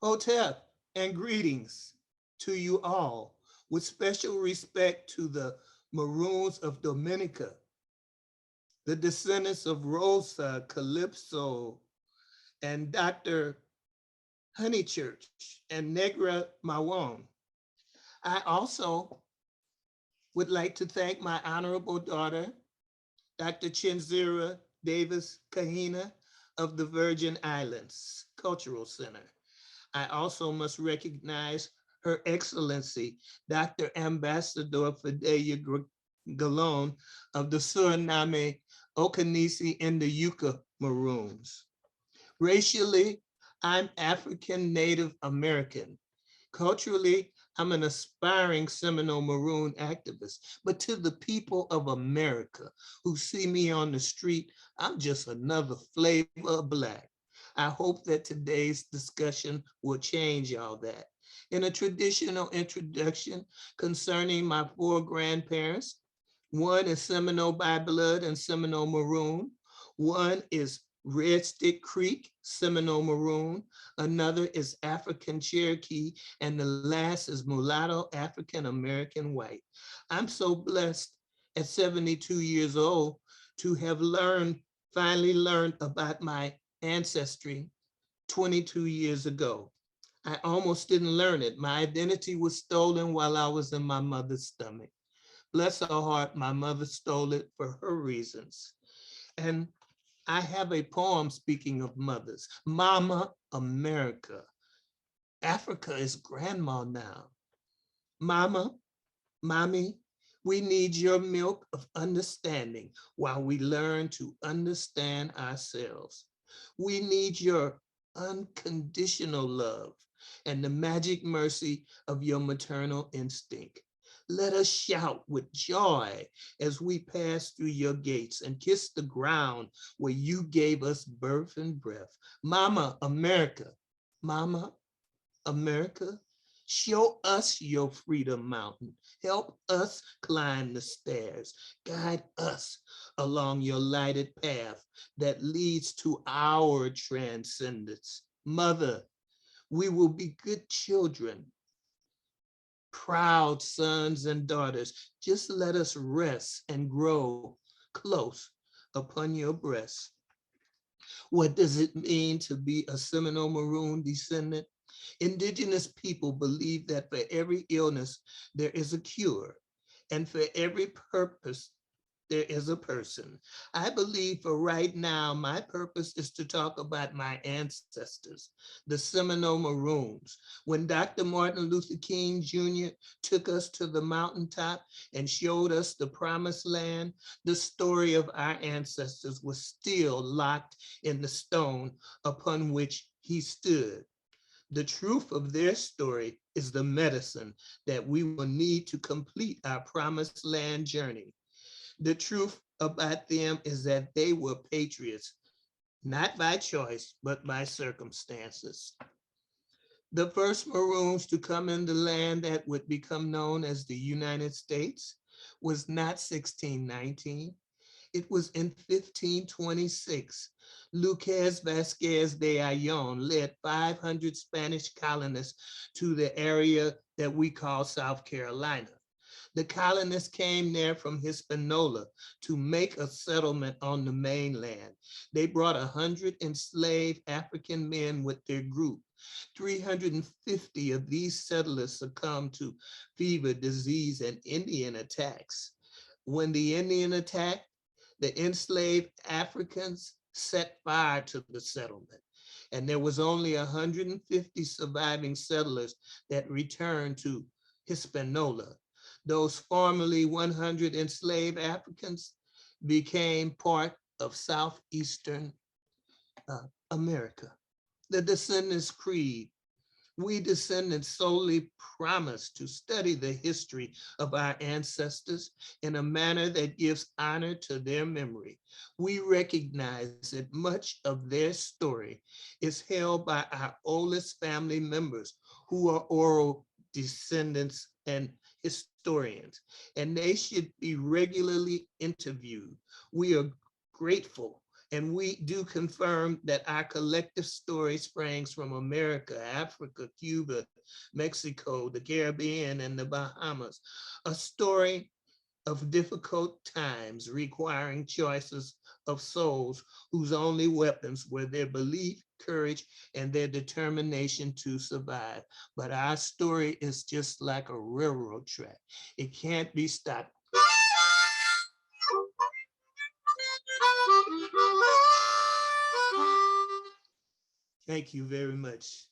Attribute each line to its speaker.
Speaker 1: Hotep and greetings to you all, with special respect to the Maroons of Dominica, the descendants of Rosa, Calypso, and Dr. Honeychurch and Negra Mawon. I also would like to thank my honorable daughter, Dr. ChenziRa Davis Kahina of the Virgin Islands Cultural Center. I also must recognize Her Excellency, Dr. Ambassador Fidelia Galone of the Suriname, Okanisi, and the Yucca Maroons. Racially, I'm African Native American. Culturally, I'm an aspiring Seminole Maroon activist, but to the people of America who see me on the street, I'm just another flavor of Black. I hope that today's discussion will change all that. In a traditional introduction concerning my four grandparents, one is Seminole by blood and Seminole Maroon. One is Red Stick Creek, Seminole Maroon. Another is African Cherokee, and the last is Mulatto African American White. I'm so blessed at 72 years old to have finally learned about my ancestry 22 years ago. I almost didn't learn it. My identity was stolen while I was in my mother's stomach. Bless her heart, my mother stole it for her reasons. And I have a poem speaking of mothers. Mama America. Africa is grandma now. Mama, mommy, we need your milk of understanding while we learn to understand ourselves. We need your unconditional love and the magic mercy of your maternal instinct. Let us shout with joy as we pass through your gates and kiss the ground where you gave us birth and breath. Mama America, Mama America, show us your freedom mountain. Help us climb the stairs. Guide us along your lighted path that leads to our transcendence. Mother, we will be good children, proud sons and daughters. Just let us rest and grow close upon your breast. What does it mean to be a Seminole Maroon descendant? Indigenous people believe that for every illness, there is a cure, and for every purpose, there is a person. I believe for right now, my purpose is to talk about my ancestors, the Seminole Maroons. When Dr. Martin Luther King Jr. took us to the mountaintop and showed us the promised land, the story of our ancestors was still locked in the stone upon which he stood. The truth of their story is the medicine that we will need to complete our promised land journey. The truth about them is that they were patriots, not by choice, but by circumstances. The first Maroons to come in the land that would become known as the United States was not 1619. It was in 1526. Lucas Vasquez de Ayllón led 500 Spanish colonists to the area that we call South Carolina. The colonists came there from Hispaniola to make a settlement on the mainland. They brought 100 enslaved African men with their group. 350 of these settlers succumbed to fever, disease, and Indian attacks. When the Indian attacked, the enslaved Africans set fire to the settlement, and there was only 150 surviving settlers that returned to Hispaniola. Those formerly 100 enslaved Africans became part of Southeastern America. The Descendants Creed. We descendants solely promise to study the history of our ancestors in a manner that gives honor to their memory. We recognize that much of their story is held by our oldest family members who are oral descendants and historians, and they should be regularly interviewed. We are grateful And we do confirm that our collective story springs from America, Africa, Cuba, Mexico, the Caribbean, and the Bahamas. A story of difficult times requiring choices of souls whose only weapons were their belief, courage, and their determination to survive. But our story is just like a railroad track. It can't be stopped. Thank you very much.